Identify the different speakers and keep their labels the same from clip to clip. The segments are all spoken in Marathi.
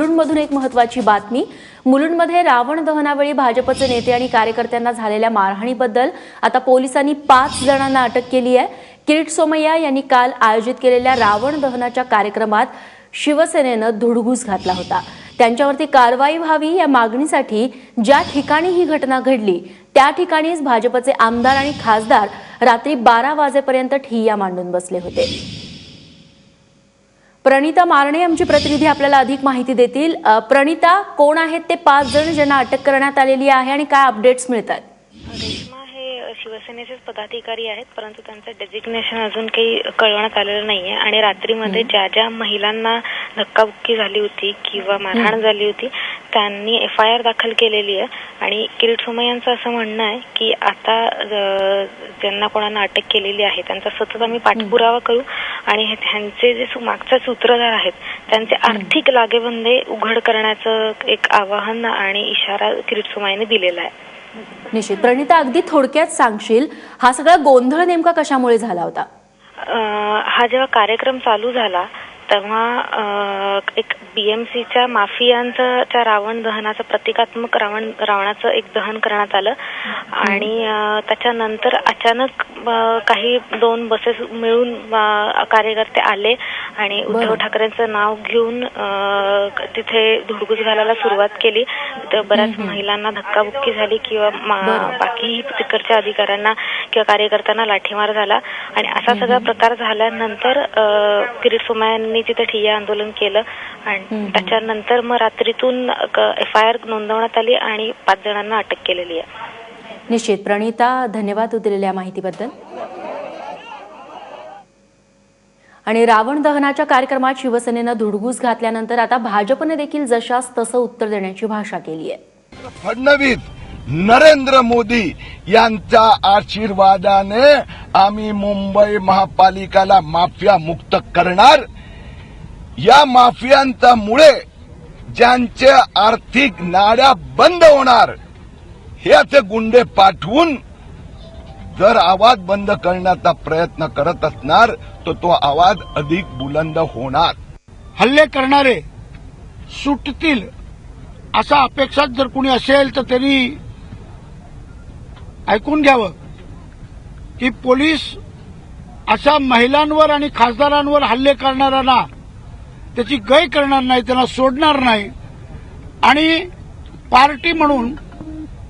Speaker 1: मुलुंडमधून एक महत्त्वाची बातमी। मुलुंडमध्ये रावण दहनावेळी भाजपचे नेते आणि कार्यकर्त्यांना झालेल्या मारहाणीबद्दल आता पोलिसांनी 5 जणांना अटक केली आहे। किरीट सोमय्या यांनी काल आयोजित केलेल्या रावण दहनाच्या कार्यक्रमात शिवसेनेनं धुडगूस घातला होता। त्यांच्यावरती कारवाई व्हावी या मागणीसाठी ज्या ठिकाणी ही घटना घडली त्या ठिकाणीच भाजपचे आमदार आणि खासदार रात्री 12 वाजेपर्यंत ठिय्या मांडून बसले होते। प्रणिता मारणे आमची प्रतिनिधी आपल्याला अधिक माहिती देतील। प्रणिता, कोण आहेत ते 5 जण ज्यांना अटक करण्यात आलेली आहे आणि काय अपडेट्स मिळतात?
Speaker 2: रेश्मा हे शिवसेनेचेच पदाधिकारी आहेत, परंतु त्यांचं डेजिग्नेशन अजून काही कळवण्यात आलेलं नाहीये। आणि रात्रीमध्ये ज्या महिलांना धक्काबुक्की झाली होती किंवा मारहाण झाली होती त्यांनी FIR दाखल केलेली आहे। आणि किरीट सोमय्यांचं असं म्हणणं आहे की आता ज्यांना कोणाला अटक केलेली आहे त्यांचा सतत आम्ही पाठपुरावा करू आणि त्यांचे जे मागचे सूत्रधार आहेत त्यांचे आर्थिक लागेबंधे उघड करण्याचं एक आवाहन आणि इशारा किरीट सोमय्यांनी दिलेला आहे।
Speaker 1: निश्चित। प्रणिता, अगदी थोडक्यात सांगशील हा सगळा गोंधळ नेमका कशामुळे झाला होता?
Speaker 2: हा जेव्हा कार्यक्रम चालू झाला तेव्हा एक BMCच्या माफियांच्या रावण दहनाचं प्रतिकात्मक रावणाचं एक दहन करण्यात आलं आणि त्याच्यानंतर अचानक काही 2 बसेस मिळून कार्यकर्ते आले आणि उद्धव ठाकरेंचं नाव घेऊन तिथे धुडगूस घालायला सुरुवात केली। तर बऱ्याच महिलांना धक्काबुक्की झाली किंवा बाकी तिकडच्या अधिकाऱ्यांना किंवा कार्यकर्त्यांना लाठीमार झाला आणि असा सगळा प्रकार झाल्यानंतर किरीट सोमय्यांनी तिथे ठिय्या आंदोलन केलं आणि त्याच्यानंतर मग रात्रीतून FIR नोंदवण्यात आली आणि 5 जणांना अटक केलेली आहे।
Speaker 1: निश्चित। प्रणिता, धन्यवाद दिलेल्या माहितीबद्दल। आणि रावण दहनाच्या कार्यक्रमात शिवसेनेनं धुडगूस घातल्यानंतर आता भाजपने देखील जशास तसं उत्तर देण्याची भाषा केली आहे।
Speaker 3: फडणवीस नरेंद्र मोदी यांच्या आशीर्वादाने आम्ही मुंबई महापालिकेला माफिया मुक्त करणार। या माफियांच्यामुळे ज्यांचे आर्थिक नाड्या बंद होणार हे असे गुंडे पाठवून जर आवाज बंद करण्याचा प्रयत्न करत असणार तर तो आवाज अधिक बुलंद होणार।
Speaker 4: हल्ले करणारे सुटतील असा अपेक्षात जर कोणी असेल तर त्यांनी ऐकून घ्यावं की पोलीस अशा महिलांवर आणि खासदारांवर हल्ले करणाऱ्यांना त्याची गय करणार नाही, त्यांना सोडणार नाही। आणि पार्टी म्हणून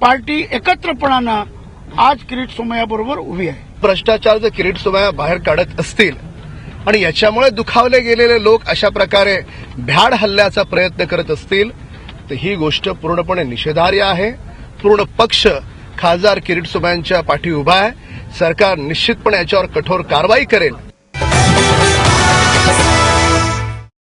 Speaker 4: पार्टी एकत्रपणानं आज किरीट सोमय्याबरोबर उभी आहे।
Speaker 5: भ्रष्टाचार जर किरीट सोमय्या बाहेर काढत असतील आणि याच्यामुळे दुखावले गेलेले लोक अशा प्रकारे भ्याड हल्ल्याचा प्रयत्न करत असतील तर ही गोष्ट पूर्णपणे निषेधार्ह आहे। पूर्ण पक्ष खासदार किरीट सोमय्यांच्या पाठी उभा आहे। सरकार निश्चितपणे याच्यावर कठोर कारवाई करेल।